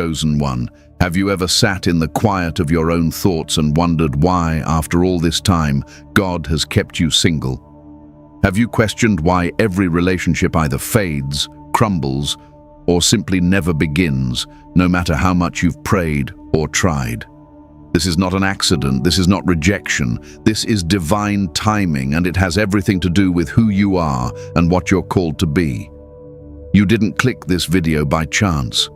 chosen one. Have you ever sat in the quiet of your own thoughts and wondered why, after all this time, God has kept you single? Have you questioned why every relationship either fades, crumbles, or simply never begins, no matter how much you've prayed or tried? This is not an accident, this is not rejection, this is divine timing, and it has everything to do with who you are and what you're called to be. You didn't click this video by chance.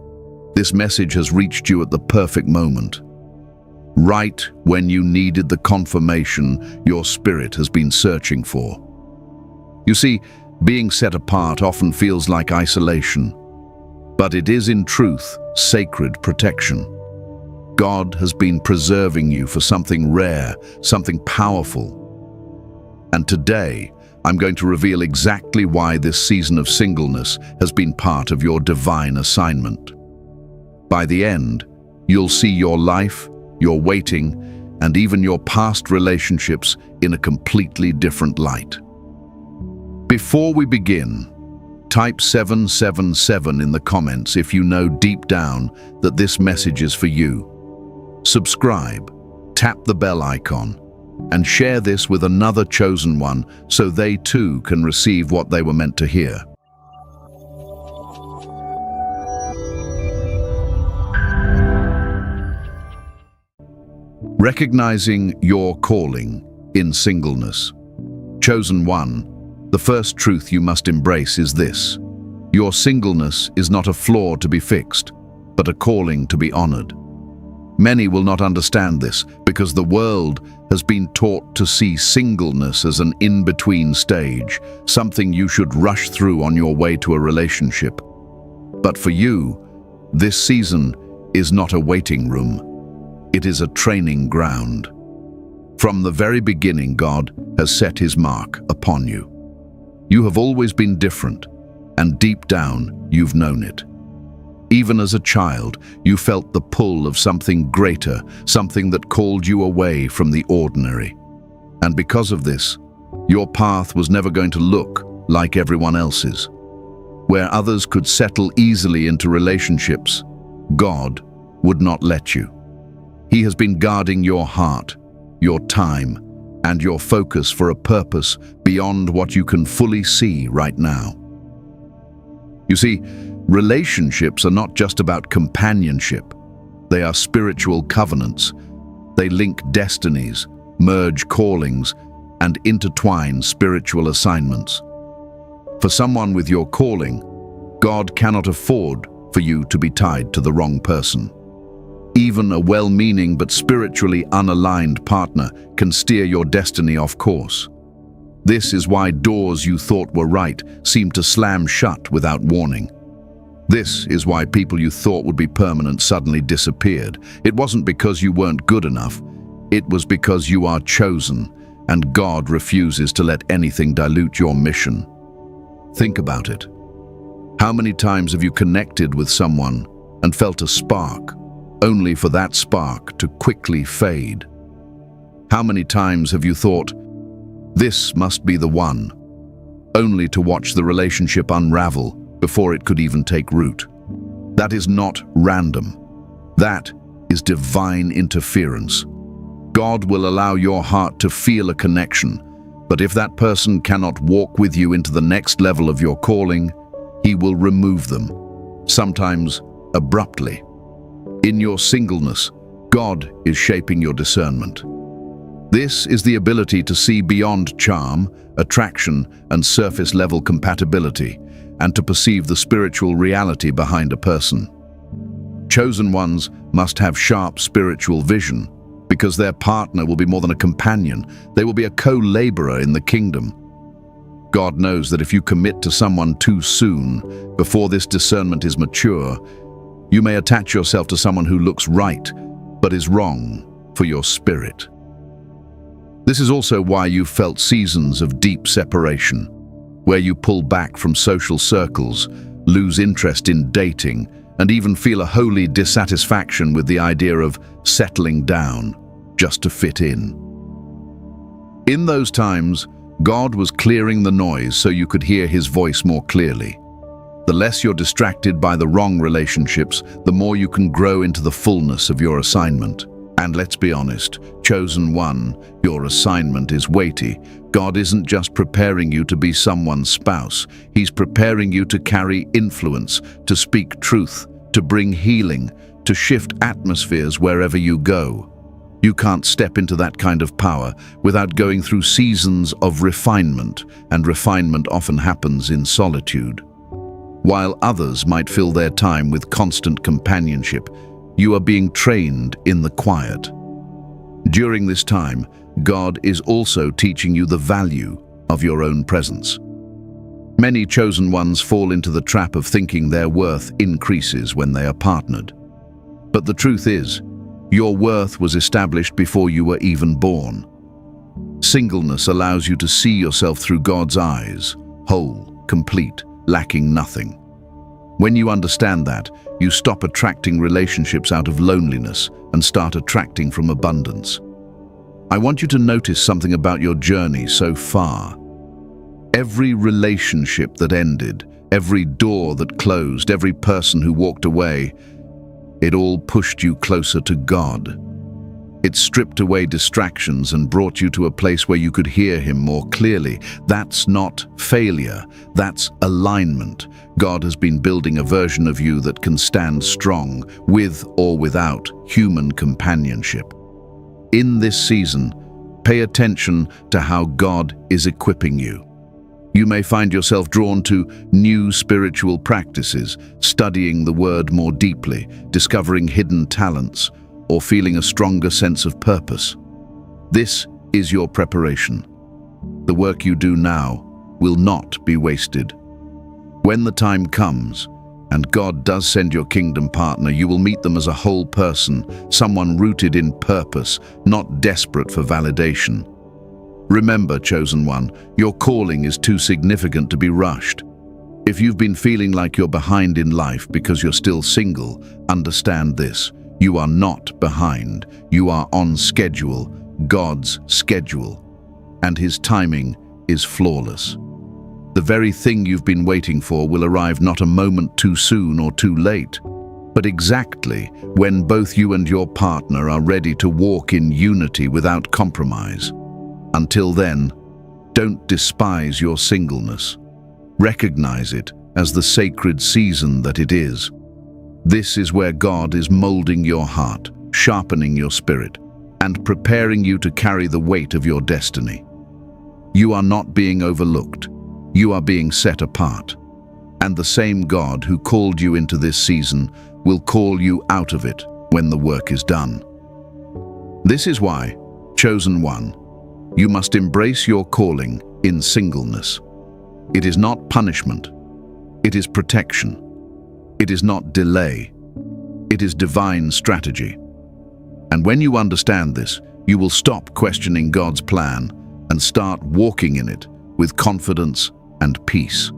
This message has reached you at the perfect moment. Right when you needed the confirmation your spirit has been searching for. You see, being set apart often feels like isolation, but it is in truth sacred protection. God has been preserving you for something rare, something powerful. And today, I'm going to reveal exactly why this season of singleness has been part of your divine assignment. By the end, you'll see your life, your waiting, and even your past relationships in a completely different light. Before we begin, type 777 in the comments if you know deep down that this message is for you. Subscribe, tap the bell icon, and share this with another chosen one so they too can receive what they were meant to hear. Recognizing your calling in singleness. Chosen one, the first truth you must embrace is this: your singleness is not a flaw to be fixed, but a calling to be honored. Many will not understand this because the world has been taught to see singleness as an in-between stage, something you should rush through on your way to a relationship. But for you, this season is not a waiting room. It is a training ground. From the very beginning, God has set his mark upon you. You have always been different, and deep down, you've known it. Even as a child, you felt the pull of something greater, something that called you away from the ordinary. And because of this, your path was never going to look like everyone else's. Where others could settle easily into relationships, God would not let you. He has been guarding your heart, your time, and your focus for a purpose beyond what you can fully see right now. You see, relationships are not just about companionship. They are spiritual covenants. They link destinies, merge callings, and intertwine spiritual assignments. For someone with your calling, God cannot afford for you to be tied to the wrong person. Even a well-meaning but spiritually unaligned partner can steer your destiny off course. This is why doors you thought were right seem to slam shut without warning. This is why people you thought would be permanent suddenly disappeared. It wasn't because you weren't good enough. It was because you are chosen, and God refuses to let anything dilute your mission. Think about it. How many times have you connected with someone and felt a spark, only for that spark to quickly fade? How many times have you thought, "This must be the one," only to watch the relationship unravel before it could even take root? That is not random. That is divine interference. God will allow your heart to feel a connection, but if that person cannot walk with you into the next level of your calling, he will remove them, sometimes abruptly. In your singleness, God is shaping your discernment. This is the ability to see beyond charm, attraction, and surface-level compatibility, and to perceive the spiritual reality behind a person. Chosen ones must have sharp spiritual vision, because their partner will be more than a companion. They will be a co-laborer in the kingdom. God knows that if you commit to someone too soon, before this discernment is mature, you may attach yourself to someone who looks right, but is wrong for your spirit. This is also why you've felt seasons of deep separation, where you pull back from social circles, lose interest in dating, and even feel a holy dissatisfaction with the idea of settling down just to fit in. In those times, God was clearing the noise so you could hear his voice more clearly. The less you're distracted by the wrong relationships, the more you can grow into the fullness of your assignment. And let's be honest, chosen one, your assignment is weighty. God isn't just preparing you to be someone's spouse. He's preparing you to carry influence, to speak truth, to bring healing, to shift atmospheres wherever you go. You can't step into that kind of power without going through seasons of refinement, and refinement often happens in solitude. While others might fill their time with constant companionship, you are being trained in the quiet. During this time, God is also teaching you the value of your own presence. Many chosen ones fall into the trap of thinking their worth increases when they are partnered. But the truth is, your worth was established before you were even born. Singleness allows you to see yourself through God's eyes, whole, complete, lacking nothing. When you understand that, you stop attracting relationships out of loneliness and start attracting from abundance. I want you to notice something about your journey so far. Every relationship that ended, every door that closed, every person who walked away, it all pushed you closer to God. It stripped away distractions and brought you to a place where you could hear Him more clearly. That's not failure, that's alignment. God has been building a version of you that can stand strong, with or without human companionship. In this season, pay attention to how God is equipping you. You may find yourself drawn to new spiritual practices, studying the Word more deeply, discovering hidden talents, or feeling a stronger sense of purpose. This is your preparation. The work you do now will not be wasted. When the time comes, and God does send your kingdom partner, you will meet them as a whole person, someone rooted in purpose, not desperate for validation. Remember, chosen one, your calling is too significant to be rushed. If you've been feeling like you're behind in life because you're still single, understand this. You are not behind. You are on schedule, God's schedule, and His timing is flawless. The very thing you've been waiting for will arrive not a moment too soon or too late, but exactly when both you and your partner are ready to walk in unity without compromise. Until then, don't despise your singleness. Recognize it as the sacred season that it is. This is where God is molding your heart, sharpening your spirit, and preparing you to carry the weight of your destiny. You are not being overlooked. You are being set apart. And the same God who called you into this season will call you out of it when the work is done. This is why, chosen one, you must embrace your calling in singleness. It is not punishment. It is protection. It is not delay. It is divine strategy. And when you understand this, you will stop questioning God's plan and start walking in it with confidence and peace.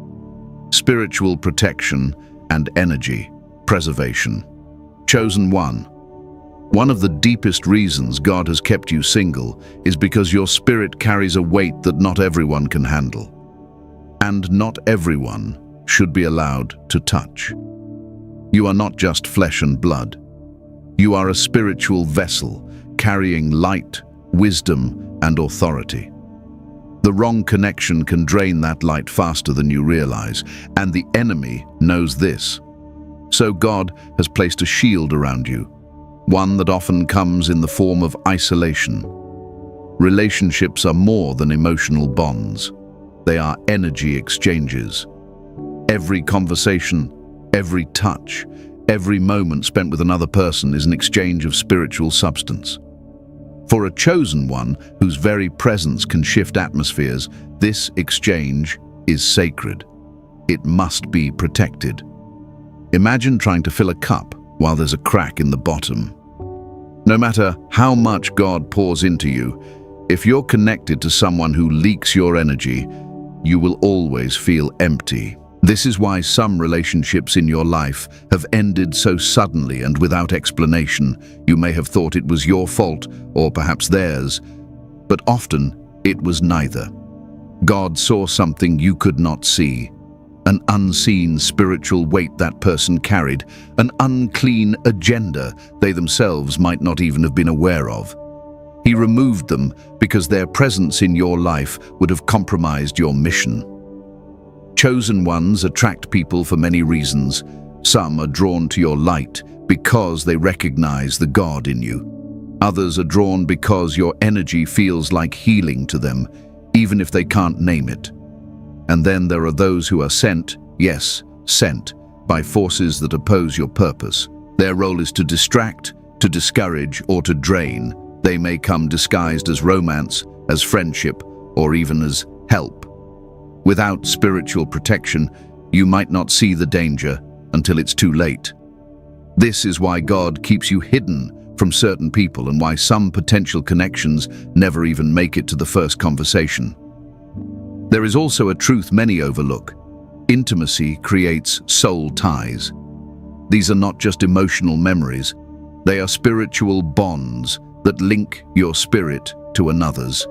Spiritual protection and energy preservation. Chosen one. One of the deepest reasons God has kept you single is because your spirit carries a weight that not everyone can handle. And not everyone should be allowed to touch. You are not just flesh and blood. You are a spiritual vessel carrying light, wisdom, and authority. The wrong connection can drain that light faster than you realize, and the enemy knows this. So God has placed a shield around you, one that often comes in the form of isolation. Relationships are more than emotional bonds. They are energy exchanges. Every conversation, every touch, every moment spent with another person is an exchange of spiritual substance. For a chosen one whose very presence can shift atmospheres, this exchange is sacred. It must be protected. Imagine trying to fill a cup while there's a crack in the bottom. No matter how much God pours into you, if you're connected to someone who leaks your energy, you will always feel empty. This is why some relationships in your life have ended so suddenly and without explanation. You may have thought it was your fault, or perhaps theirs, but often it was neither. God saw something you could not see. an unseen spiritual weight that person carried, an unclean agenda they themselves might not even have been aware of. He removed them because their presence in your life would have compromised your mission. Chosen ones attract people for many reasons. Some are drawn to your light because they recognize the God in you. Others are drawn because your energy feels like healing to them, even if they can't name it. And then there are those who are sent, yes, sent, by forces that oppose your purpose. Their role is to distract, to discourage, or to drain. They may come disguised as romance, as friendship, or even as help. Without spiritual protection, you might not see the danger until it's too late. This is why God keeps you hidden from certain people and why some potential connections never even make it to the first conversation. There is also a truth many overlook. Intimacy creates soul ties. These are not just emotional memories, they are spiritual bonds that link your spirit to another's.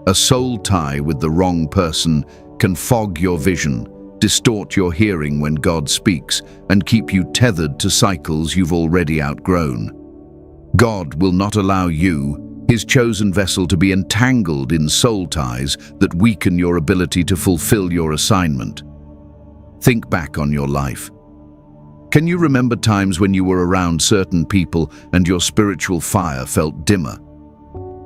A soul tie with the wrong person can fog your vision, distort your hearing when God speaks, and keep you tethered to cycles you've already outgrown. God will not allow you, His chosen vessel, to be entangled in soul ties that weaken your ability to fulfill your assignment. Think back on your life. Can you remember times when you were around certain people and your spiritual fire felt dimmer?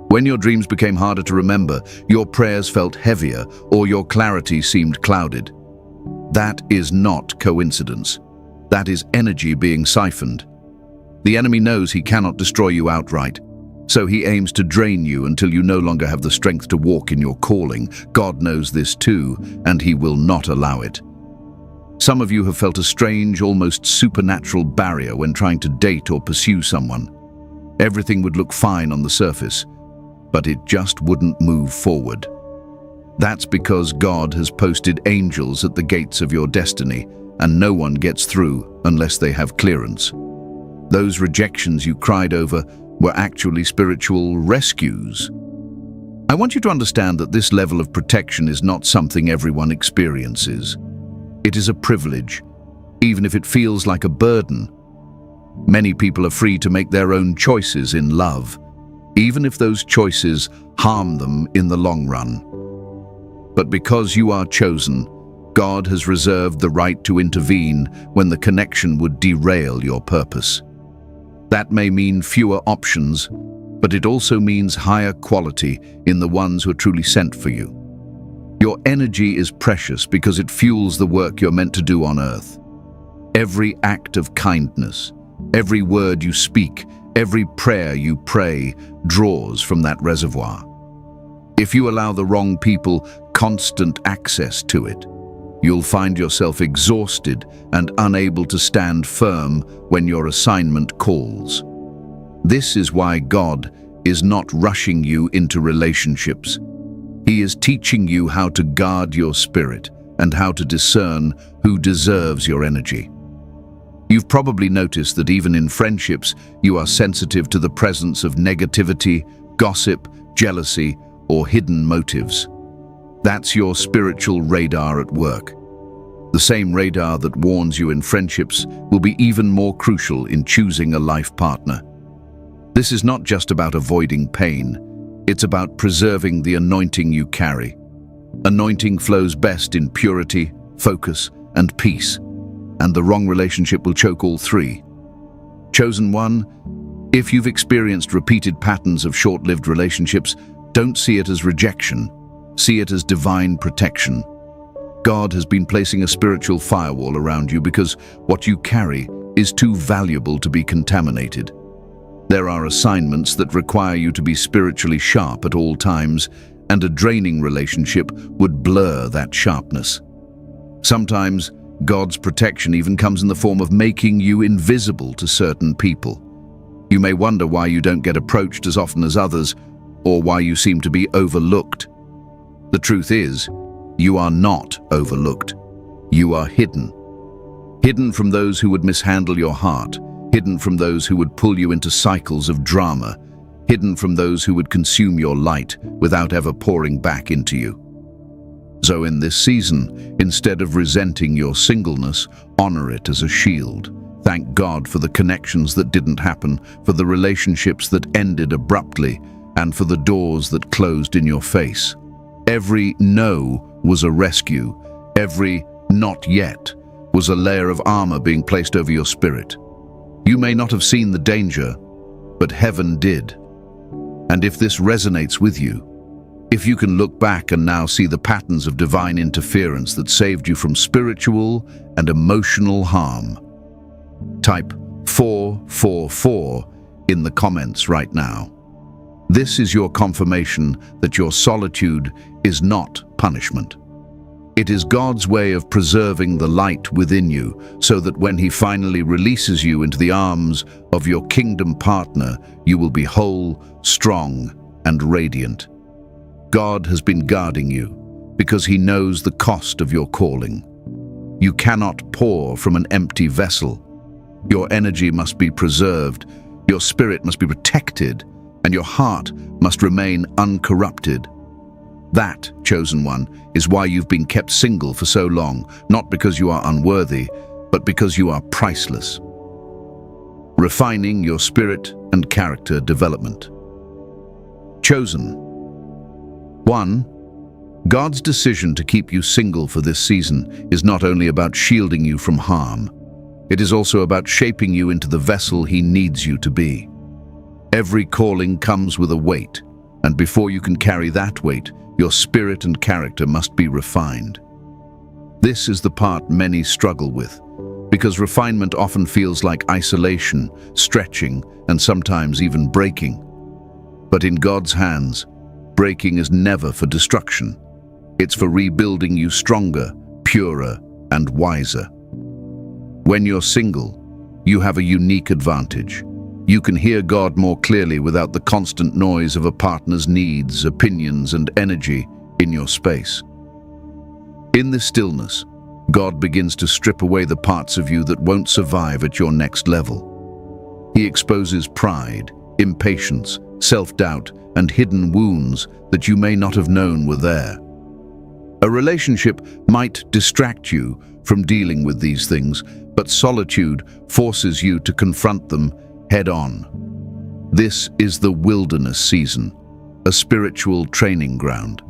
When your dreams became harder to remember, your prayers felt heavier, or your clarity seemed clouded? That is not coincidence. That is energy being siphoned. The enemy knows he cannot destroy you outright, so he aims to drain you until you no longer have the strength to walk in your calling. God knows this too, and He will not allow it. Some of you have felt a strange, almost supernatural barrier when trying to date or pursue someone. Everything would look fine on the surface, but it just wouldn't move forward. That's because God has posted angels at the gates of your destiny, and no one gets through unless they have clearance. Those rejections you cried over were actually spiritual rescues. I want you to understand that this level of protection is not something everyone experiences. It is a privilege, even if it feels like a burden. Many people are free to make their own choices in love, even if those choices harm them in the long run. But because you are chosen, God has reserved the right to intervene when the connection would derail your purpose. That may mean fewer options, but it also means higher quality in the ones who are truly sent for you. Your energy is precious because it fuels the work you're meant to do on earth. Every act of kindness, every word you speak, every prayer you pray draws from that reservoir. If you allow the wrong people constant access to it, you'll find yourself exhausted and unable to stand firm when your assignment calls. This is why God is not rushing you into relationships. He is teaching you how to guard your spirit and how to discern who deserves your energy. You've probably noticed that even in friendships, you are sensitive to the presence of negativity, gossip, jealousy, or hidden motives. That's your spiritual radar at work. The same radar that warns you in friendships will be even more crucial in choosing a life partner. This is not just about avoiding pain, it's about preserving the anointing you carry. Anointing flows best in purity, focus, and peace, and the wrong relationship will choke all three. Chosen one, if you've experienced repeated patterns of short-lived relationships, don't see it as rejection. See it as divine protection. God has been placing a spiritual firewall around you because what you carry is too valuable to be contaminated. There are assignments that require you to be spiritually sharp at all times, and a draining relationship would blur that sharpness. Sometimes, God's protection even comes in the form of making you invisible to certain people. You may wonder why you don't get approached as often as others, or why you seem to be overlooked. The truth is, you are not overlooked. You are hidden. Hidden from those who would mishandle your heart, hidden from those who would pull you into cycles of drama, hidden from those who would consume your light without ever pouring back into you. So in this season, instead of resenting your singleness, honor it as a shield. Thank God for the connections that didn't happen, for the relationships that ended abruptly, and for the doors that closed in your face. Every no was a rescue. Every not yet was a layer of armor being placed over your spirit. You may not have seen the danger, but heaven did. And if this resonates with you, if you can look back and now see the patterns of divine interference that saved you from spiritual and emotional harm, type 444 in the comments right now. This is your confirmation that your solitude is not punishment. It is God's way of preserving the light within you so that when He finally releases you into the arms of your kingdom partner, you will be whole, strong, and radiant. God has been guarding you because He knows the cost of your calling. You cannot pour from an empty vessel. Your energy must be preserved, your spirit must be protected, and your heart must remain uncorrupted. That, chosen one, is why you've been kept single for so long, not because you are unworthy, but because you are priceless. Refining your spirit and character development. Chosen. 1. God's decision to keep you single for this season is not only about shielding you from harm, it is also about shaping you into the vessel He needs you to be. Every calling comes with a weight, and before you can carry that weight, your spirit and character must be refined. This is the part many struggle with, because refinement often feels like isolation, stretching, and sometimes even breaking. But in God's hands, breaking is never for destruction. It's for rebuilding you stronger, purer, and wiser. When you're single, you have a unique advantage. You can hear God more clearly without the constant noise of a partner's needs, opinions, and energy in your space. In this stillness, God begins to strip away the parts of you that won't survive at your next level. He exposes pride, impatience, self-doubt, and hidden wounds that you may not have known were there. A relationship might distract you from dealing with these things, but solitude forces you to confront them head-on. This is the wilderness season, a spiritual training ground.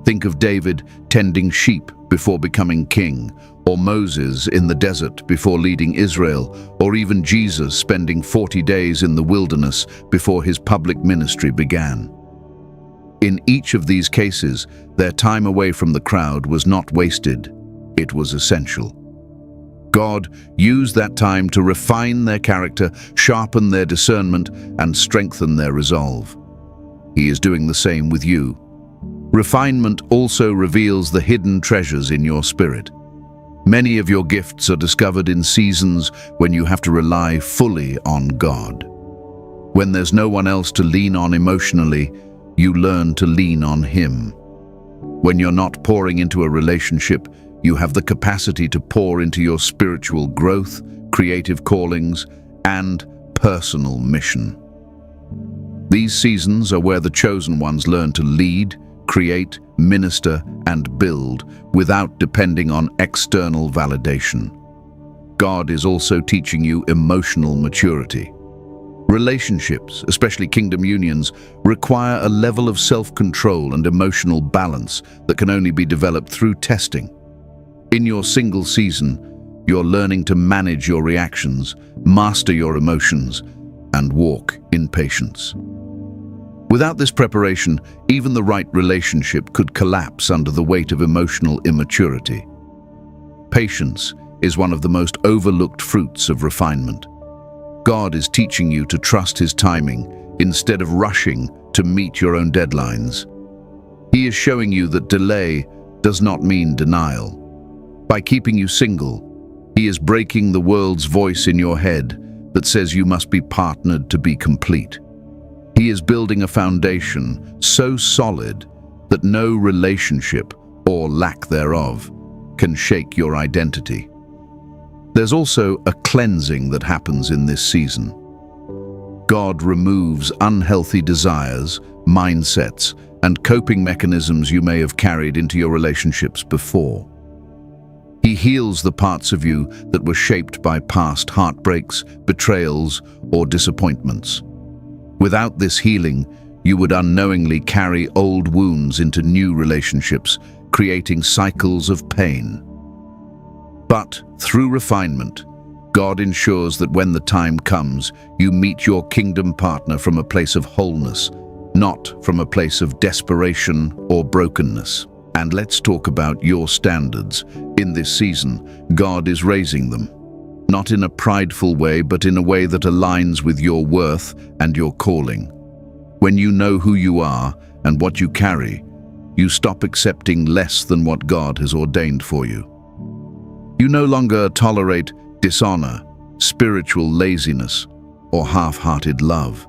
Think of David tending sheep before becoming king, or Moses in the desert before leading Israel, or even Jesus spending 40 days in the wilderness before his public ministry began. In each of these cases, their time away from the crowd was not wasted, it was essential. God used that time to refine their character, sharpen their discernment, and strengthen their resolve. He is doing the same with you. Refinement also reveals the hidden treasures in your spirit. Many of your gifts are discovered in seasons when you have to rely fully on God. When there's no one else to lean on emotionally, you learn to lean on Him. When you're not pouring into a relationship, you have the capacity to pour into your spiritual growth, creative callings, and personal mission. These seasons are where the chosen ones learn to lead, create, minister, and build without depending on external validation. God is also teaching you emotional maturity. Relationships, especially kingdom unions, require a level of self-control and emotional balance that can only be developed through testing. In your single season, you're learning to manage your reactions, master your emotions, and walk in patience. Without this preparation, even the right relationship could collapse under the weight of emotional immaturity. Patience is one of the most overlooked fruits of refinement. God is teaching you to trust His timing instead of rushing to meet your own deadlines. He is showing you that delay does not mean denial. By keeping you single, He is breaking the world's voice in your head that says you must be partnered to be complete. He is building a foundation so solid that no relationship, or lack thereof, can shake your identity. There's also a cleansing that happens in this season. God removes unhealthy desires, mindsets, and coping mechanisms you may have carried into your relationships before. He heals the parts of you that were shaped by past heartbreaks, betrayals, or disappointments. Without this healing, you would unknowingly carry old wounds into new relationships, creating cycles of pain. But through refinement, God ensures that when the time comes, you meet your kingdom partner from a place of wholeness, not from a place of desperation or brokenness. And let's talk about your standards. In this season, God is raising them. Not in a prideful way, but in a way that aligns with your worth and your calling. When you know who you are and what you carry, you stop accepting less than what God has ordained for you. You no longer tolerate dishonor, spiritual laziness, or half-hearted love.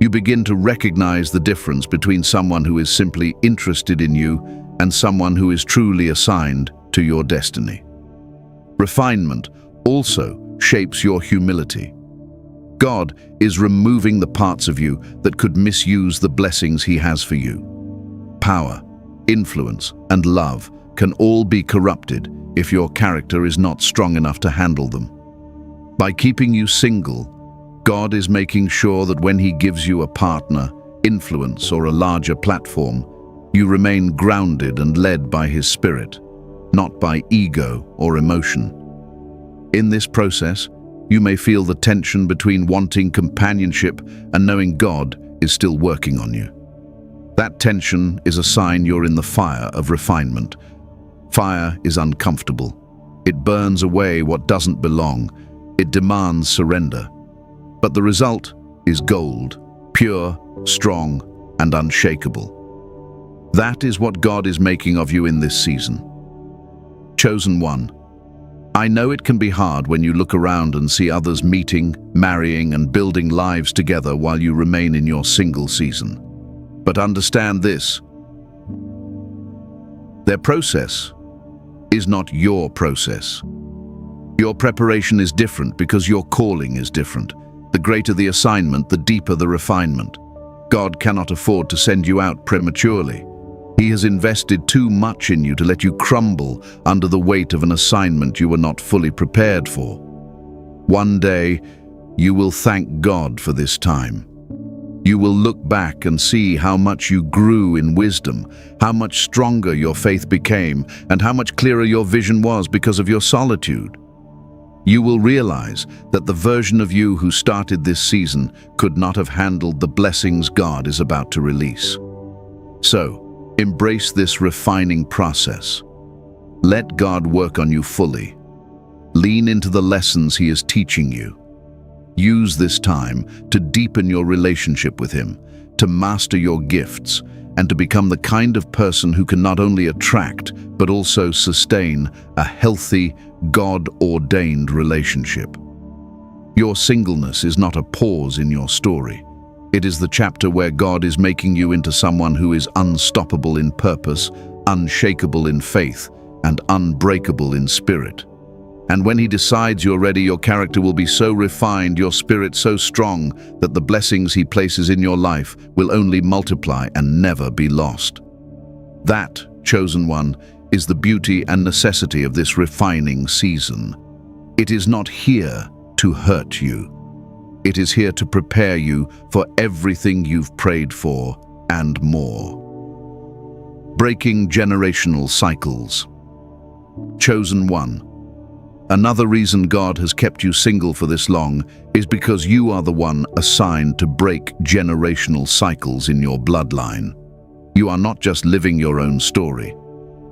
You begin to recognize the difference between someone who is simply interested in you and someone who is truly assigned to your destiny. Refinement also shapes your humility. God is removing the parts of you that could misuse the blessings He has for you. Power, influence, and love can all be corrupted if your character is not strong enough to handle them. By keeping you single, God is making sure that when He gives you a partner, influence, or a larger platform, you remain grounded and led by His Spirit, not by ego or emotion. In this process, you may feel the tension between wanting companionship and knowing God is still working on you. That tension is a sign you're in the fire of refinement. Fire is uncomfortable. It burns away what doesn't belong. It demands surrender. But the result is gold, pure, strong, and unshakable. That is what God is making of you in this season. Chosen one, I know it can be hard when you look around and see others meeting, marrying, and building lives together while you remain in your single season. But understand this: their process is not your process. Your preparation is different because your calling is different. The greater the assignment, the deeper the refinement. God cannot afford to send you out prematurely. He has invested too much in you to let you crumble under the weight of an assignment you were not fully prepared for. One day, you will thank God for this time. You will look back and see how much you grew in wisdom, how much stronger your faith became, and how much clearer your vision was because of your solitude. You will realize that the version of you who started this season could not have handled the blessings God is about to release. So, embrace this refining process. Let God work on you fully. Lean into the lessons He is teaching you. Use this time to deepen your relationship with Him, to master your gifts, and to become the kind of person who can not only attract, but also sustain a healthy, God-ordained relationship. Your singleness is not a pause in your story. It is the chapter where God is making you into someone who is unstoppable in purpose, unshakable in faith, and unbreakable in spirit. And when He decides you're ready, your character will be so refined, your spirit so strong, that the blessings He places in your life will only multiply and never be lost. That, chosen one, is the beauty and necessity of this refining season. It is not here to hurt you. It is here to prepare you for everything you've prayed for and more. Breaking generational cycles. Chosen one. Another reason God has kept you single for this long is because you are the one assigned to break generational cycles in your bloodline. You are not just living your own story.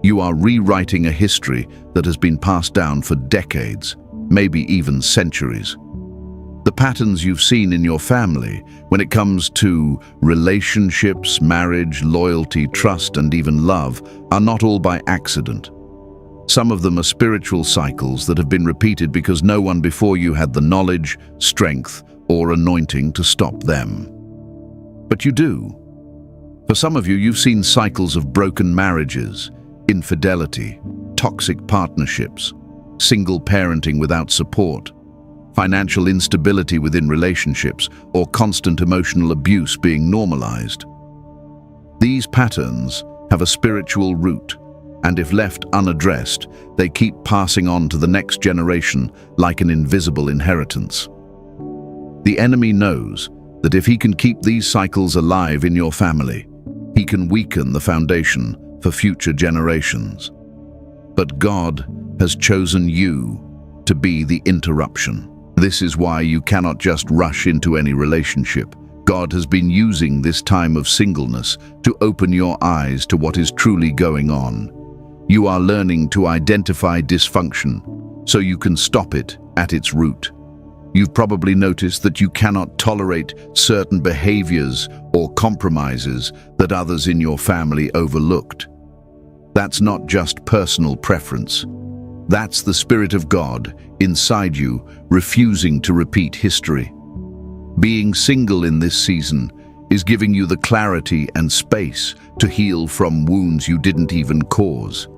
You are rewriting a history that has been passed down for decades, maybe even centuries. The patterns you've seen in your family, when it comes to relationships, marriage, loyalty, trust, and even love, are not all by accident. Some of them are spiritual cycles that have been repeated because no one before you had the knowledge, strength, or anointing to stop them. But you do. For some of you, you've seen cycles of broken marriages, infidelity, toxic partnerships, single parenting without support, financial instability within relationships, or constant emotional abuse being normalized. These patterns have a spiritual root, and if left unaddressed, they keep passing on to the next generation like an invisible inheritance. The enemy knows that if he can keep these cycles alive in your family, he can weaken the foundation for future generations. But God has chosen you to be the interruption. This is why you cannot just rush into any relationship. God has been using this time of singleness to open your eyes to what is truly going on. You are learning to identify dysfunction so you can stop it at its root. You've probably noticed that you cannot tolerate certain behaviors or compromises that others in your family overlooked. That's not just personal preference. That's the Spirit of God inside you refusing to repeat history. Being single in this season is giving you the clarity and space to heal from wounds you didn't even cause.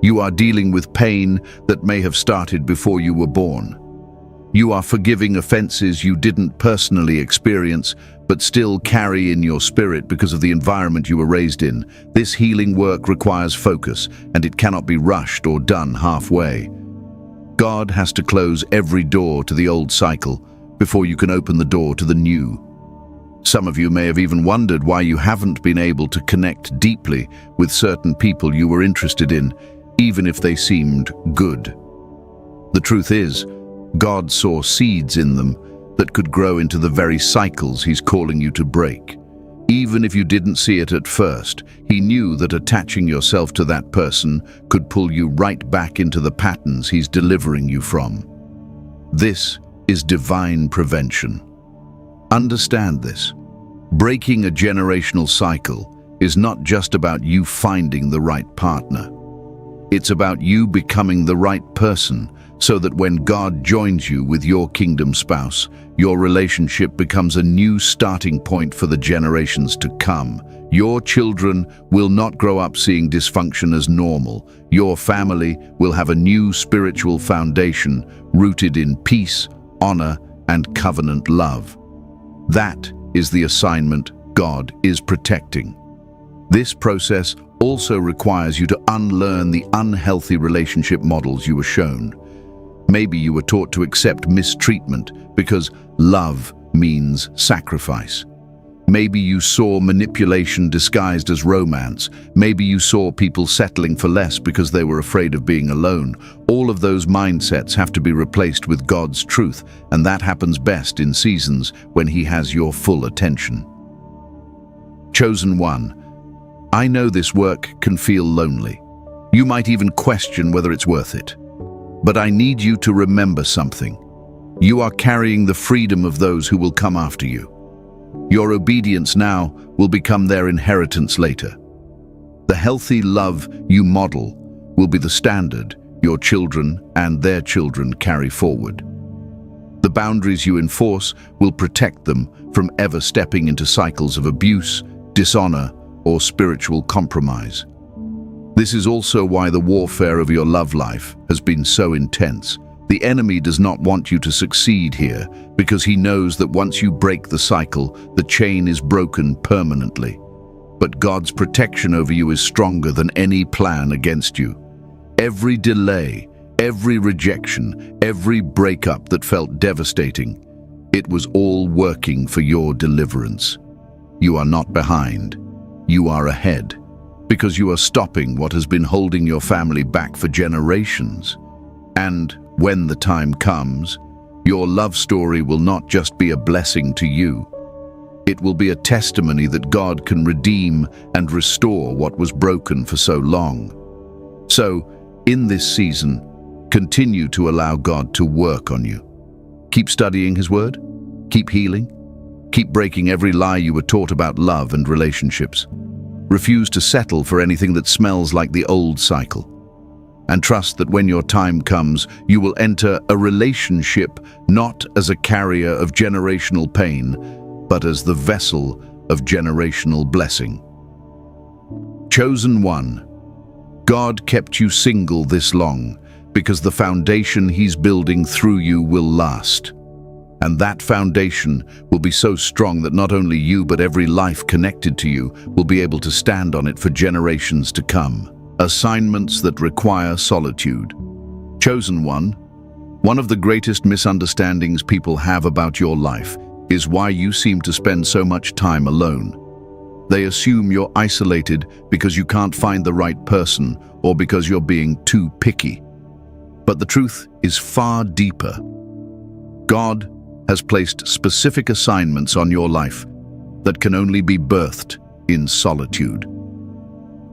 You are dealing with pain that may have started before you were born. You are forgiving offenses you didn't personally experience, but still carry in your spirit because of the environment you were raised in. This healing work requires focus, and it cannot be rushed or done halfway. God has to close every door to the old cycle before you can open the door to the new. Some of you may have even wondered why you haven't been able to connect deeply with certain people you were interested in, even if they seemed good. The truth is, God saw seeds in them that could grow into the very cycles He's calling you to break. Even if you didn't see it at first, He knew that attaching yourself to that person could pull you right back into the patterns He's delivering you from. This is divine prevention. Understand this. Breaking a generational cycle is not just about you finding the right partner. It's about you becoming the right person so that when God joins you with your kingdom spouse, your relationship becomes a new starting point for the generations to come. Your children will not grow up seeing dysfunction as normal. Your family will have a new spiritual foundation rooted in peace, honor, and covenant love. That is the assignment God is protecting. This process also requires you to unlearn the unhealthy relationship models you were shown. Maybe you were taught to accept mistreatment because love means sacrifice. Maybe you saw manipulation disguised as romance. Maybe you saw people settling for less because they were afraid of being alone. All of those mindsets have to be replaced with God's truth, and that happens best in seasons when He has your full attention. Chosen one, I know this work can feel lonely. You might even question whether it's worth it. But I need you to remember something. You are carrying the freedom of those who will come after you. Your obedience now will become their inheritance later. The healthy love you model will be the standard your children and their children carry forward. The boundaries you enforce will protect them from ever stepping into cycles of abuse, dishonor, or spiritual compromise. This is also why the warfare of your love life has been so intense. The enemy does not want you to succeed here because he knows that once you break the cycle, the chain is broken permanently. But God's protection over you is stronger than any plan against you. Every delay, every rejection, every breakup that felt devastating, it was all working for your deliverance. You are not behind. You are ahead, because you are stopping what has been holding your family back for generations. And when the time comes, your love story will not just be a blessing to you. It will be a testimony that God can redeem and restore what was broken for so long. So, in this season, continue to allow God to work on you. Keep studying His Word. Keep healing. Keep breaking every lie you were taught about love and relationships. Refuse to settle for anything that smells like the old cycle. And trust that when your time comes, you will enter a relationship not as a carrier of generational pain, but as the vessel of generational blessing. Chosen one, God kept you single this long because the foundation He's building through you will last. And that foundation will be so strong that not only you but every life connected to you will be able to stand on it for generations to come. Assignments that require solitude. Chosen one. One of the greatest misunderstandings people have about your life is why you seem to spend so much time alone. They assume you're isolated because you can't find the right person or because you're being too picky. But the truth is far deeper. God has placed specific assignments on your life that can only be birthed in solitude.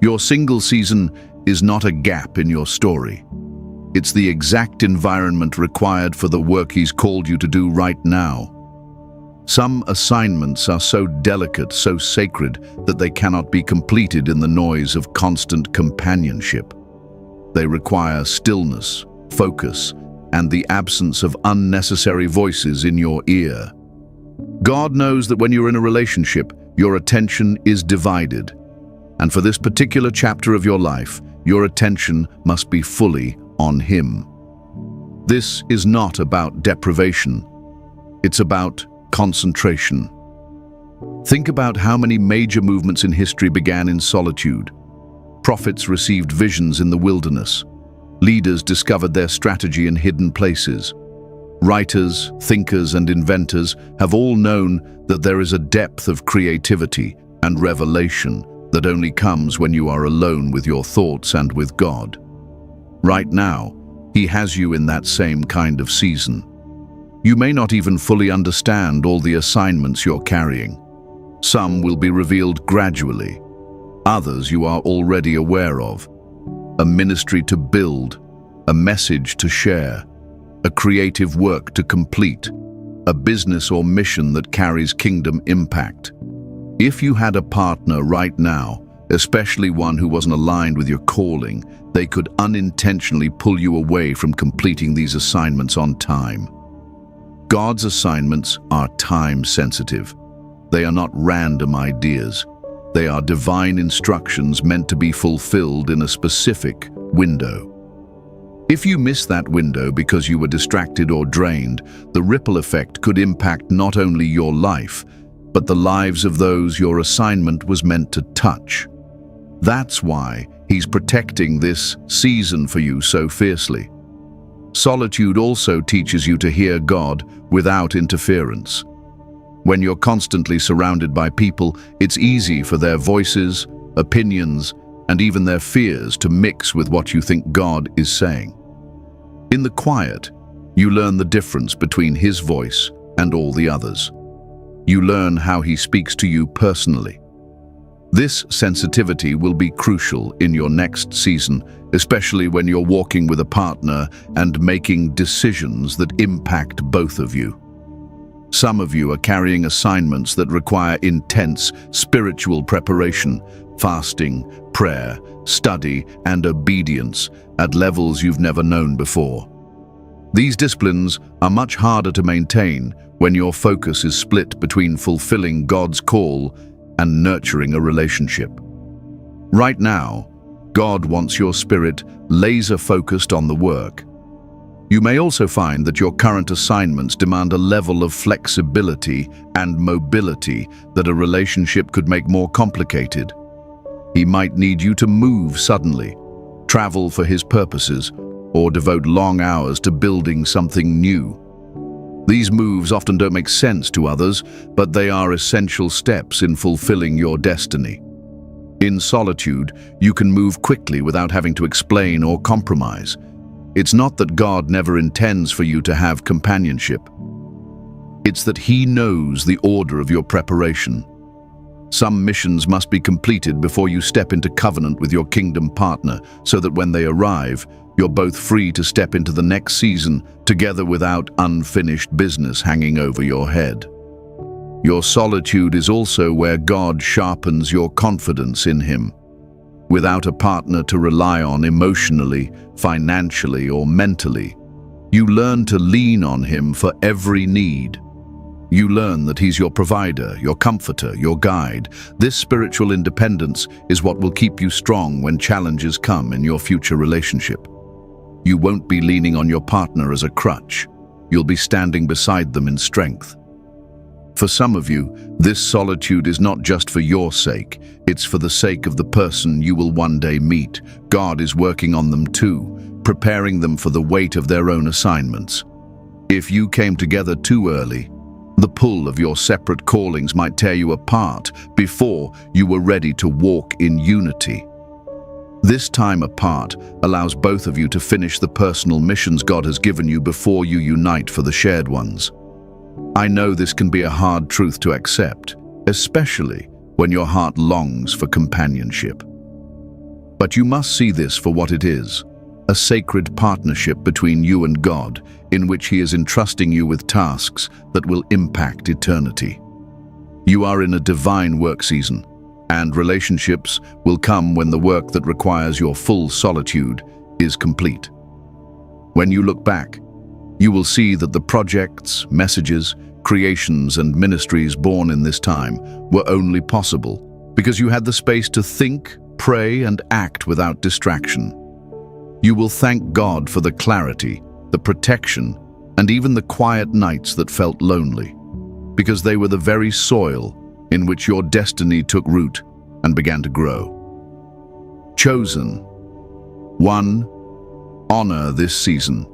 Your single season is not a gap in your story. It's the exact environment required for the work He's called you to do right now. Some assignments are so delicate, so sacred, that they cannot be completed in the noise of constant companionship. They require stillness, focus, and the absence of unnecessary voices in your ear. God knows that when you're in a relationship, your attention is divided. And for this particular chapter of your life, your attention must be fully on Him. This is not about deprivation. It's about concentration. Think about how many major movements in history began in solitude. Prophets received visions in the wilderness. Leaders discovered their strategy in hidden places. Writers, thinkers, and inventors have all known that there is a depth of creativity and revelation that only comes when you are alone with your thoughts and with God. Right now, He has you in that same kind of season. You may not even fully understand all the assignments you're carrying. Some will be revealed gradually. Others you are already aware of. A ministry to build, a message to share, a creative work to complete, a business or mission that carries kingdom impact. If you had a partner right now, especially one who wasn't aligned with your calling, they could unintentionally pull you away from completing these assignments on time. God's assignments are time-sensitive. They are not random ideas. They are divine instructions meant to be fulfilled in a specific window. If you miss that window because you were distracted or drained, the ripple effect could impact not only your life, but the lives of those your assignment was meant to touch. That's why He's protecting this season for you so fiercely. Solitude also teaches you to hear God without interference. When you're constantly surrounded by people, it's easy for their voices, opinions, and even their fears to mix with what you think God is saying. In the quiet, you learn the difference between His voice and all the others. You learn how He speaks to you personally. This sensitivity will be crucial in your next season, especially when you're walking with a partner and making decisions that impact both of you. Some of you are carrying assignments that require intense spiritual preparation, fasting, prayer, study, and obedience at levels you've never known before. These disciplines are much harder to maintain when your focus is split between fulfilling God's call and nurturing a relationship. Right now, God wants your spirit laser-focused on the work. You may also find that your current assignments demand a level of flexibility and mobility that a relationship could make more complicated. He might need you to move suddenly, travel for His purposes, or devote long hours to building something new. These moves often don't make sense to others, but they are essential steps in fulfilling your destiny. In solitude, you can move quickly without having to explain or compromise. It's not that God never intends for you to have companionship. It's that He knows the order of your preparation. Some missions must be completed before you step into covenant with your kingdom partner, so that when they arrive, you're both free to step into the next season together without unfinished business hanging over your head. Your solitude is also where God sharpens your confidence in Him. Without a partner to rely on emotionally, financially, or mentally, you learn to lean on Him for every need. You learn that He's your provider, your comforter, your guide. This spiritual independence is what will keep you strong when challenges come in your future relationship. You won't be leaning on your partner as a crutch. you'll be standing beside them in strength. For some of you, this solitude is not just for your sake, it's for the sake of the person you will one day meet. God is working on them too, preparing them for the weight of their own assignments. If you came together too early, the pull of your separate callings might tear you apart before you were ready to walk in unity. This time apart allows both of you to finish the personal missions God has given you before you unite for the shared ones. I know this can be a hard truth to accept, especially when your heart longs for companionship. But you must see this for what it is, a sacred partnership between you and God, in which He is entrusting you with tasks that will impact eternity. You are in a divine work season, and relationships will come when the work that requires your full solitude is complete. When you look back, you will see that the projects, messages, creations, and ministries born in this time were only possible because you had the space to think, pray, and act without distraction. You will thank God for the clarity, the protection, and even the quiet nights that felt lonely, because they were the very soil in which your destiny took root and began to grow. Chosen. 1. Honor this season.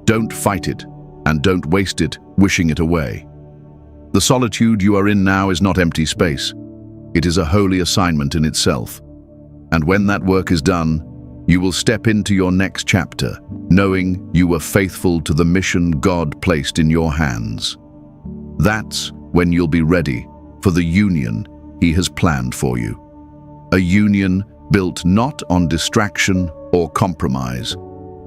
Don't fight it, and don't waste it wishing it away. The solitude you are in now is not empty space. It is a holy assignment in itself. And when that work is done, you will step into your next chapter, knowing you were faithful to the mission God placed in your hands. That's when you'll be ready for the union He has planned for you. A union built not on distraction or compromise,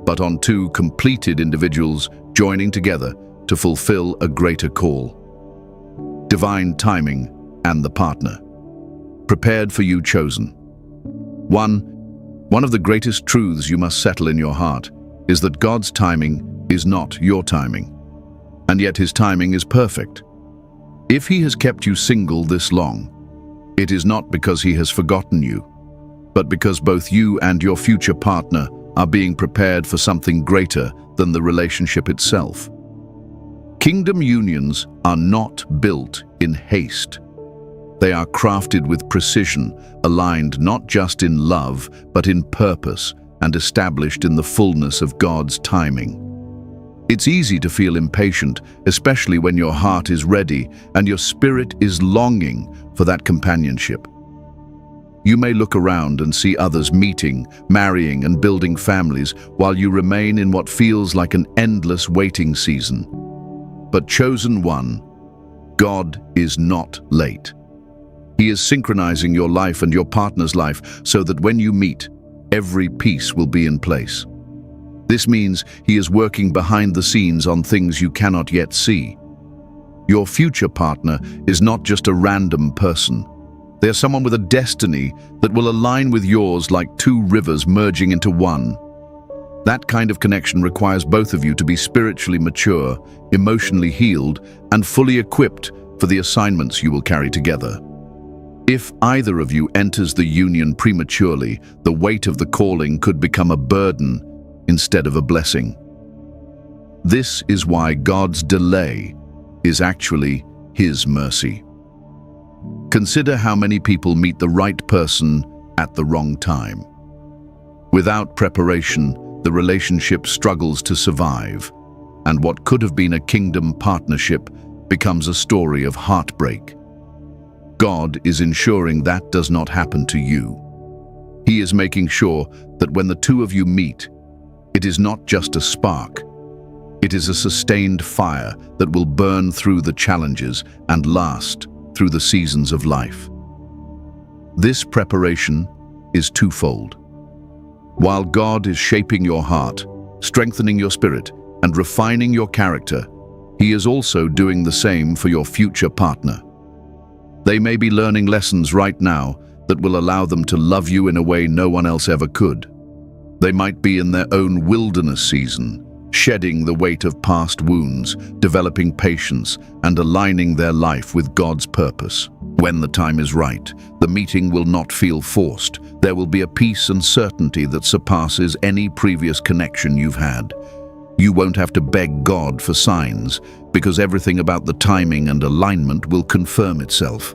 but on two completed individuals joining together to fulfill a greater call. Divine timing and the partner. Prepared for you, chosen. One of the greatest truths you must settle in your heart is that God's timing is not your timing, and yet His timing is perfect. If He has kept you single this long, it is not because He has forgotten you, but because both you and your future partner are being prepared for something greater than the relationship itself. Kingdom unions are not built in haste. They are crafted with precision, aligned not just in love, but in purpose, and established in the fullness of God's timing. It's easy to feel impatient, especially when your heart is ready and your spirit is longing for that companionship. You may look around and see others meeting, marrying, and building families while you remain in what feels like an endless waiting season. But chosen one, God is not late. He is synchronizing your life and your partner's life so that when you meet, every piece will be in place. This means He is working behind the scenes on things you cannot yet see. Your future partner is not just a random person. They are someone with a destiny that will align with yours like two rivers merging into one. That kind of connection requires both of you to be spiritually mature, emotionally healed, and fully equipped for the assignments you will carry together. If either of you enters the union prematurely, the weight of the calling could become a burden instead of a blessing. This is why God's delay is actually His mercy. Consider how many people meet the right person at the wrong time. Without preparation, the relationship struggles to survive, and what could have been a kingdom partnership becomes a story of heartbreak. God is ensuring that does not happen to you. He is making sure that when the two of you meet, it is not just a spark. It is a sustained fire that will burn through the challenges and last through the seasons of life. This preparation is twofold. While God is shaping your heart, strengthening your spirit, and refining your character, He is also doing the same for your future partner. They may be learning lessons right now that will allow them to love you in a way no one else ever could. They might be in their own wilderness season, shedding the weight of past wounds, developing patience, and aligning their life with God's purpose. When the time is right, the meeting will not feel forced. There will be a peace and certainty that surpasses any previous connection you've had. You won't have to beg God for signs, because everything about the timing and alignment will confirm itself.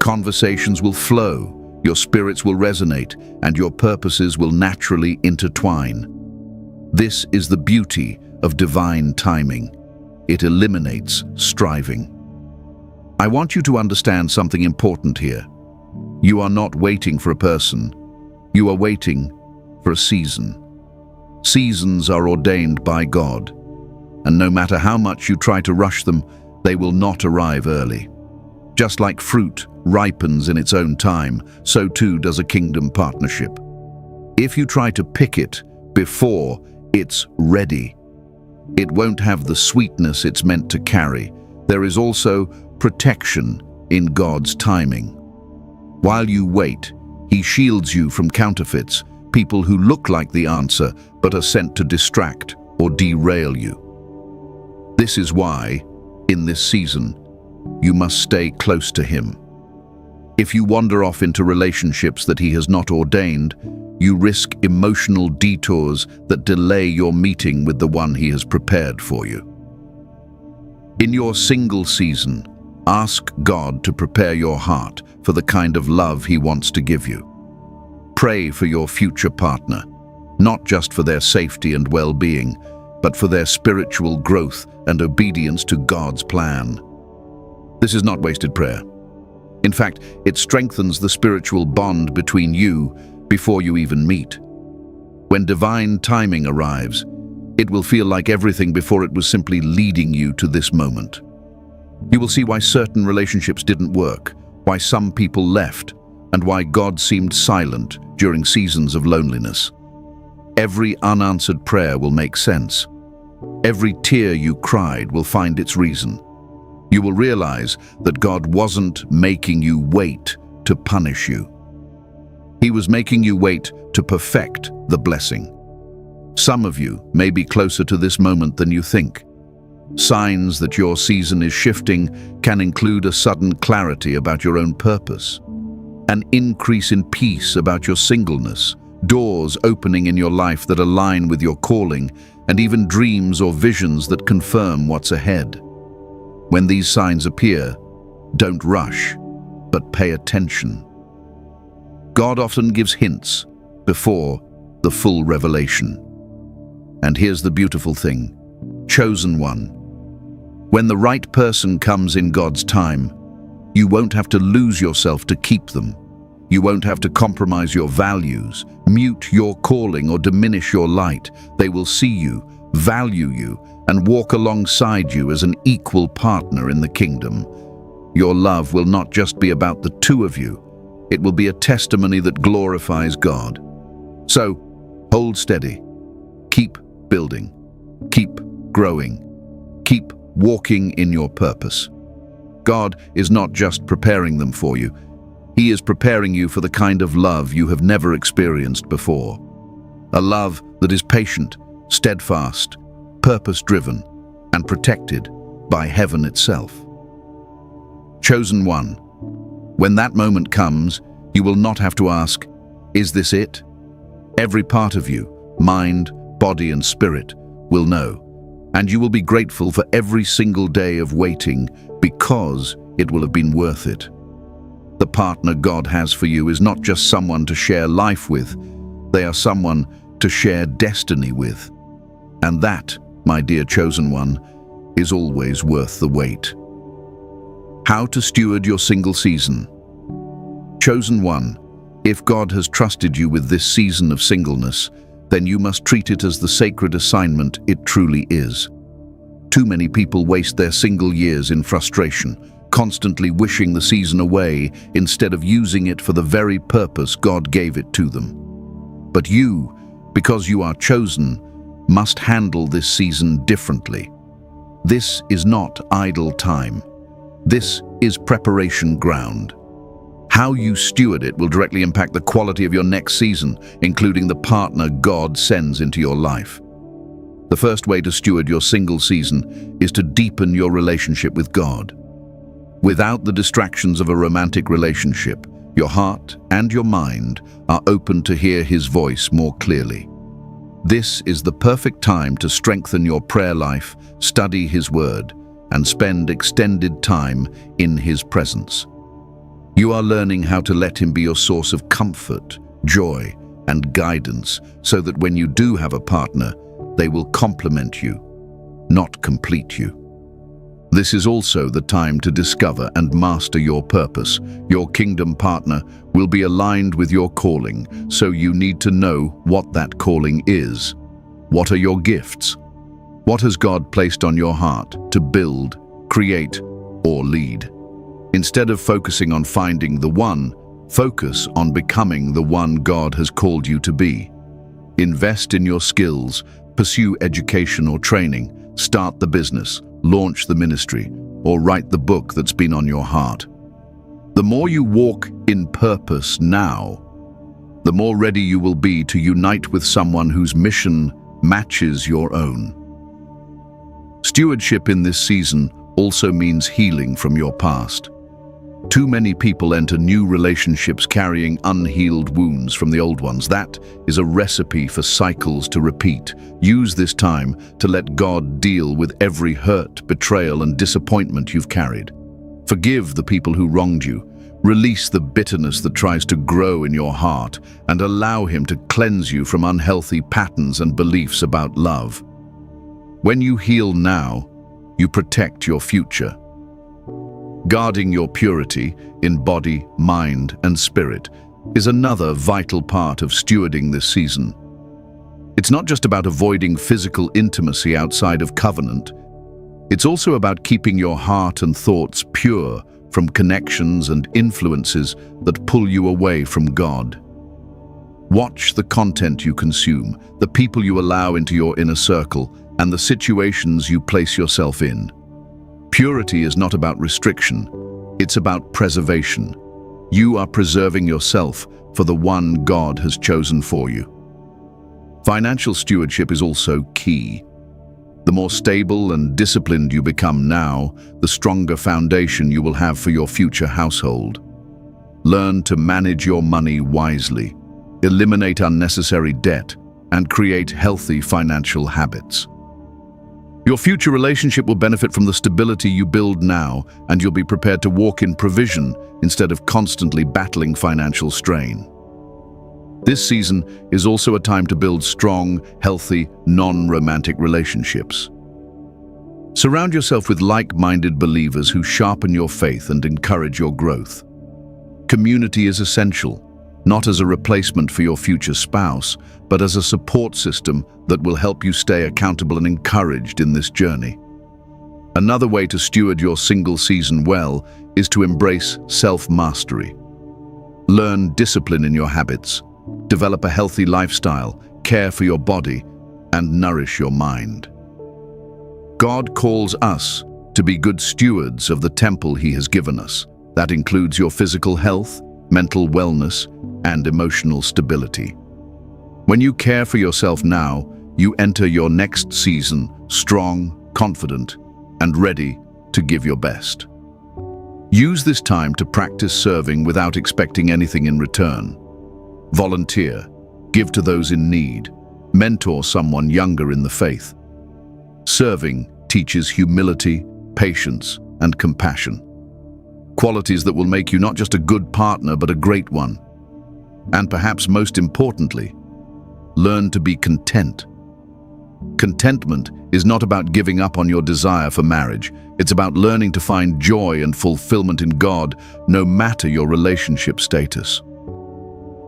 Conversations will flow, your spirits will resonate, and your purposes will naturally intertwine. This is the beauty of divine timing. It eliminates striving. I want you to understand something important here. You are not waiting for a person. You are waiting for a season. Seasons are ordained by God, and no matter how much you try to rush them, they will not arrive early. Just like fruit ripens in its own time, so too does a kingdom partnership. If you try to pick it before it's ready, it won't have the sweetness it's meant to carry. There is also protection in God's timing. While you wait, He shields you from counterfeits, people who look like the answer but are sent to distract or derail you. This is why, in this season, you must stay close to Him. If you wander off into relationships that He has not ordained, you risk emotional detours that delay your meeting with the one He has prepared for you. In your single season, ask God to prepare your heart for the kind of love He wants to give you. Pray for your future partner, not just for their safety and well-being, but for their spiritual growth and obedience to God's plan. This is not wasted prayer. In fact, it strengthens the spiritual bond between you before you even meet. When divine timing arrives, it will feel like everything before it was simply leading you to this moment. You will see why certain relationships didn't work, why some people left, and why God seemed silent during seasons of loneliness. Every unanswered prayer will make sense. Every tear you cried will find its reason. You will realize that God wasn't making you wait to punish you. He was making you wait to perfect the blessing. Some of you may be closer to this moment than you think. Signs that your season is shifting can include a sudden clarity about your own purpose, an increase in peace about your singleness, doors opening in your life that align with your calling, and even dreams or visions that confirm what's ahead. When these signs appear, don't rush, but pay attention. God often gives hints before the full revelation. And here's the beautiful thing: chosen one. When the right person comes in God's time, you won't have to lose yourself to keep them. You won't have to compromise your values, mute your calling, or diminish your light. They will see you, value you, and walk alongside you as an equal partner in the kingdom. Your love will not just be about the two of you. It will be a testimony that glorifies God. So, hold steady. Keep building. Keep growing. Keep walking in your purpose. God is not just preparing them for you. He is preparing you for the kind of love you have never experienced before. A love that is patient, steadfast, purpose-driven, and protected by heaven itself. Chosen one. When that moment comes, you will not have to ask, "Is this it?" Every part of you, mind, body, and spirit, will know, and you will be grateful for every single day of waiting because it will have been worth it. The partner God has for you is not just someone to share life with, they are someone to share destiny with. And that, my dear chosen one, is always worth the wait. How to steward your single season. Chosen one, if God has trusted you with this season of singleness, then you must treat it as the sacred assignment it truly is. Too many people waste their single years in frustration, constantly wishing the season away instead of using it for the very purpose God gave it to them. But you, because you are chosen, must handle this season differently. This is not idle time. This is preparation ground. How you steward it will directly impact the quality of your next season, including the partner God sends into your life. The first way to steward your single season is to deepen your relationship with God. Without the distractions of a romantic relationship, your heart and your mind are open to hear His voice more clearly. This is the perfect time to strengthen your prayer life, study His Word, and spend extended time in His presence. You are learning how to let Him be your source of comfort, joy, and guidance, so that when you do have a partner, they will complement you, not complete you. This is also the time to discover and master your purpose. Your kingdom partner will be aligned with your calling, so you need to know what that calling is. What are your gifts? What has God placed on your heart to build, create, or lead? Instead of focusing on finding the one, focus on becoming the one God has called you to be. Invest in your skills, pursue education or training, start the business, launch the ministry, or write the book that's been on your heart. The more you walk in purpose now, the more ready you will be to unite with someone whose mission matches your own. Stewardship in this season also means healing from your past. Too many people enter new relationships carrying unhealed wounds from the old ones. That is a recipe for cycles to repeat. Use this time to let God deal with every hurt, betrayal, and disappointment you've carried. Forgive the people who wronged you. Release the bitterness that tries to grow in your heart, and allow Him to cleanse you from unhealthy patterns and beliefs about love. When you heal now, you protect your future. Guarding your purity in body, mind, and spirit is another vital part of stewarding this season. It's not just about avoiding physical intimacy outside of covenant. It's also about keeping your heart and thoughts pure from connections and influences that pull you away from God. Watch the content you consume, the people you allow into your inner circle, and the situations you place yourself in. Purity is not about restriction, it's about preservation. You are preserving yourself for the one God has chosen for you. Financial stewardship is also key. The more stable and disciplined you become now, the stronger foundation you will have for your future household. Learn to manage your money wisely, eliminate unnecessary debt, and create healthy financial habits. Your future relationship will benefit from the stability you build now, and you'll be prepared to walk in provision instead of constantly battling financial strain. This season is also a time to build strong, healthy, non-romantic relationships. Surround yourself with like-minded believers who sharpen your faith and encourage your growth. Community is essential, not as a replacement for your future spouse, but as a support system that will help you stay accountable and encouraged in this journey. Another way to steward your single season well is to embrace self-mastery. Learn discipline in your habits, develop a healthy lifestyle, care for your body, and nourish your mind. God calls us to be good stewards of the temple He has given us. That includes your physical health, mental wellness, and emotional stability. When you care for yourself now, you enter your next season strong, confident, and ready to give your best. Use this time to practice serving without expecting anything in return. Volunteer, give to those in need, mentor someone younger in the faith. Serving teaches humility, patience, and compassion. Qualities that will make you not just a good partner, but a great one. And perhaps most importantly, learn to be content. Contentment is not about giving up on your desire for marriage. It's about learning to find joy and fulfillment in God, no matter your relationship status.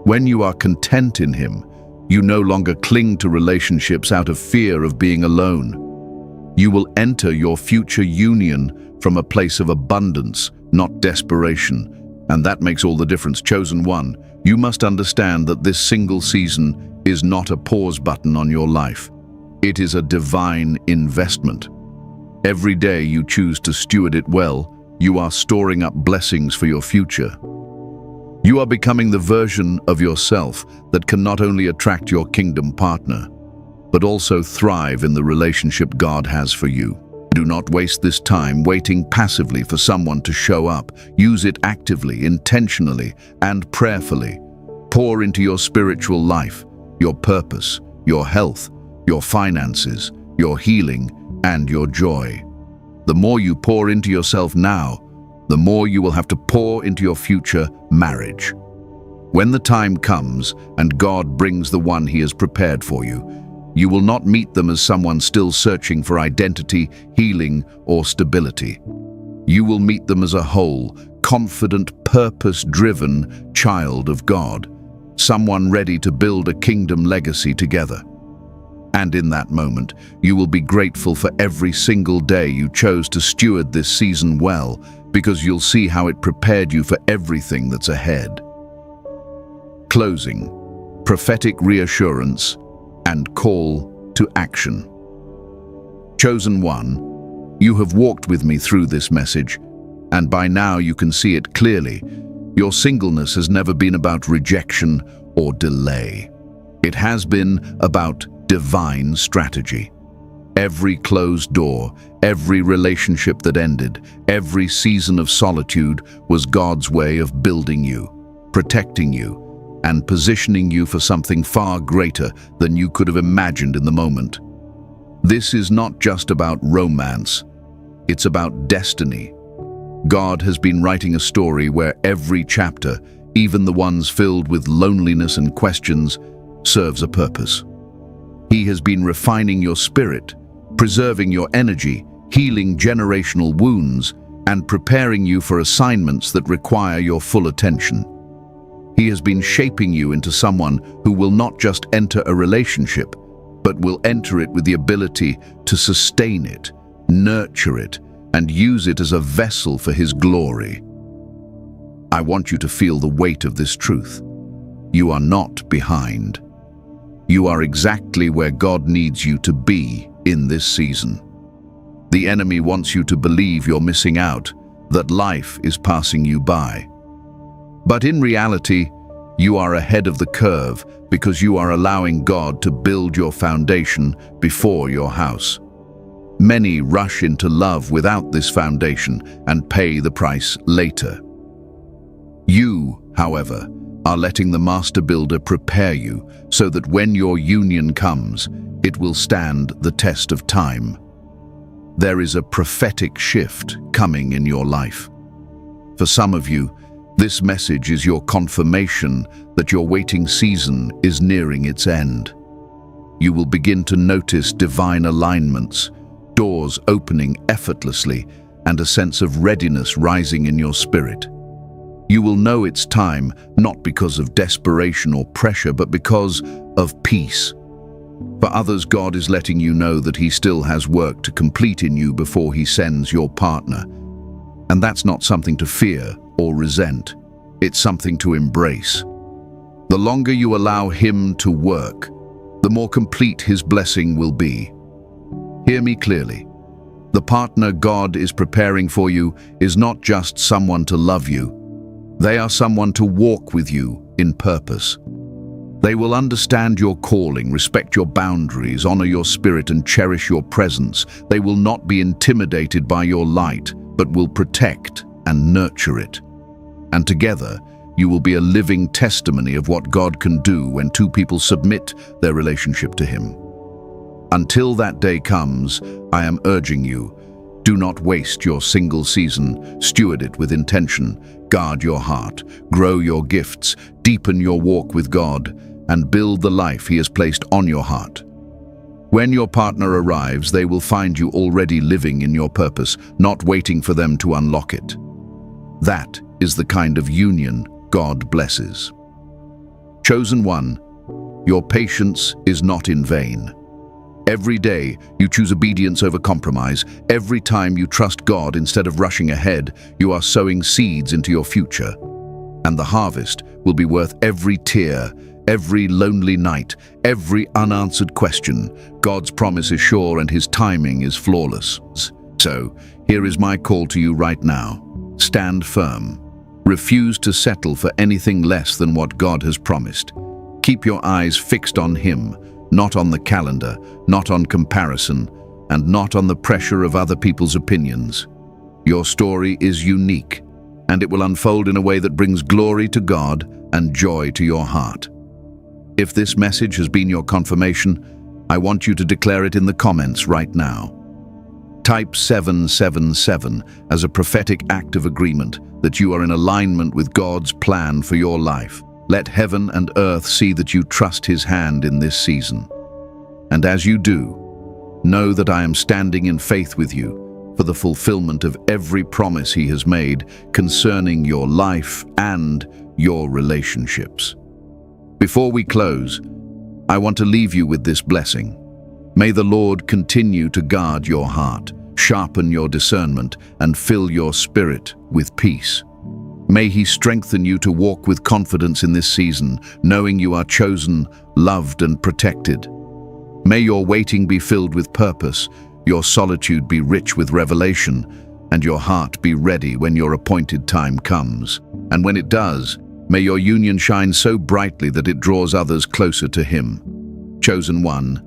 When you are content in Him, you no longer cling to relationships out of fear of being alone. You will enter your future union from a place of abundance, not desperation. And that makes all the difference. Chosen one, you must understand that this single season is not a pause button on your life. It is a divine investment. Every day you choose to steward it well, you are storing up blessings for your future. You are becoming the version of yourself that can not only attract your kingdom partner, but also thrive in the relationship God has for you. Do not waste this time waiting passively for someone to show up. Use it actively, intentionally, and prayerfully. Pour into your spiritual life, your purpose, your health, your finances, your healing, and your joy. The more you pour into yourself now, the more you will have to pour into your future marriage. When the time comes and God brings the one He has prepared for you, you will not meet them as someone still searching for identity, healing, or stability. You will meet them as a whole, confident, purpose-driven child of God, someone ready to build a kingdom legacy together. And in that moment, you will be grateful for every single day you chose to steward this season well, because you'll see how it prepared you for everything that's ahead. Closing, prophetic reassurance, and call to action. Chosen one, you have walked with me through this message, and by now you can see it clearly. Your singleness has never been about rejection or delay. It has been about divine strategy. Every closed door, every relationship that ended, every season of solitude was God's way of building you, protecting you, and positioning you for something far greater than you could have imagined in the moment. This is not just about romance, it's about destiny. God has been writing a story where every chapter, even the ones filled with loneliness and questions, serves a purpose. He has been refining your spirit, preserving your energy, healing generational wounds, and preparing you for assignments that require your full attention. He has been shaping you into someone who will not just enter a relationship, but will enter it with the ability to sustain it, nurture it, and use it as a vessel for His glory. I want you to feel the weight of this truth. You are not behind. You are exactly where God needs you to be in this season. The enemy wants you to believe you're missing out, that life is passing you by. But in reality, you are ahead of the curve because you are allowing God to build your foundation before your house. Many rush into love without this foundation and pay the price later. You, however, are letting the master builder prepare you so that when your union comes, it will stand the test of time. There is a prophetic shift coming in your life. For some of you, this message is your confirmation that your waiting season is nearing its end. You will begin to notice divine alignments, doors opening effortlessly, and a sense of readiness rising in your spirit. You will know it's time, not because of desperation or pressure, but because of peace. For others, God is letting you know that He still has work to complete in you before He sends your partner. And that's not something to fear or resent. It's something to embrace. The longer you allow Him to work, the more complete His blessing will be. Hear me clearly. The partner God is preparing for you is not just someone to love you. They are someone to walk with you in purpose. They will understand your calling, respect your boundaries, honor your spirit, and cherish your presence. They will not be intimidated by your light, but will protect and nurture it. And together, you will be a living testimony of what God can do when two people submit their relationship to Him. Until that day comes, I am urging you, do not waste your single season. Steward it with intention. Guard your heart, grow your gifts, deepen your walk with God, and build the life He has placed on your heart. When your partner arrives, they will find you already living in your purpose, not waiting for them to unlock it. That is the kind of union God blesses. Chosen one, your patience is not in vain. Every day, you choose obedience over compromise. Every time you trust God instead of rushing ahead, you are sowing seeds into your future. And the harvest will be worth every tear, every lonely night, every unanswered question. God's promise is sure and His timing is flawless. So, here is my call to you right now. Stand firm. Refuse to settle for anything less than what God has promised. Keep your eyes fixed on Him, not on the calendar, not on comparison, and not on the pressure of other people's opinions. Your story is unique, and it will unfold in a way that brings glory to God and joy to your heart. If this message has been your confirmation, I want you to declare it in the comments right now. Type 777 as a prophetic act of agreement that you are in alignment with God's plan for your life. Let heaven and earth see that you trust His hand in this season. And as you do, know that I am standing in faith with you for the fulfillment of every promise He has made concerning your life and your relationships. Before we close, I want to leave you with this blessing. May the Lord continue to guard your heart, sharpen your discernment, and fill your spirit with peace. May He strengthen you to walk with confidence in this season, knowing you are chosen, loved, and protected. May your waiting be filled with purpose, your solitude be rich with revelation, and your heart be ready when your appointed time comes. And when it does, may your union shine so brightly that it draws others closer to Him. Chosen one,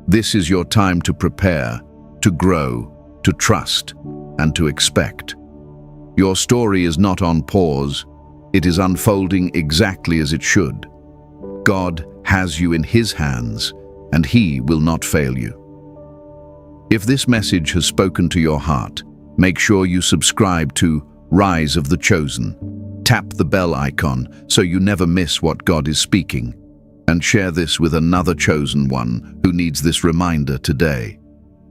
this is your time to prepare, to grow, to trust, and to expect. Your story is not on pause. It is unfolding exactly as it should. God has you in His hands, and He will not fail you. If this message has spoken to your heart, make sure you subscribe to Rise of the Chosen. Tap the bell icon so you never miss what God is speaking, and share this with another chosen one who needs this reminder today.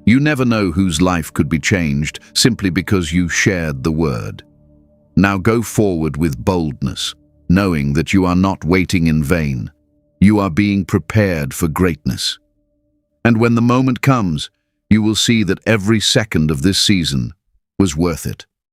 You never know whose life could be changed simply because you shared the word. Now go forward with boldness, knowing that you are not waiting in vain. You are being prepared for greatness. And when the moment comes, you will see that every second of this season was worth it.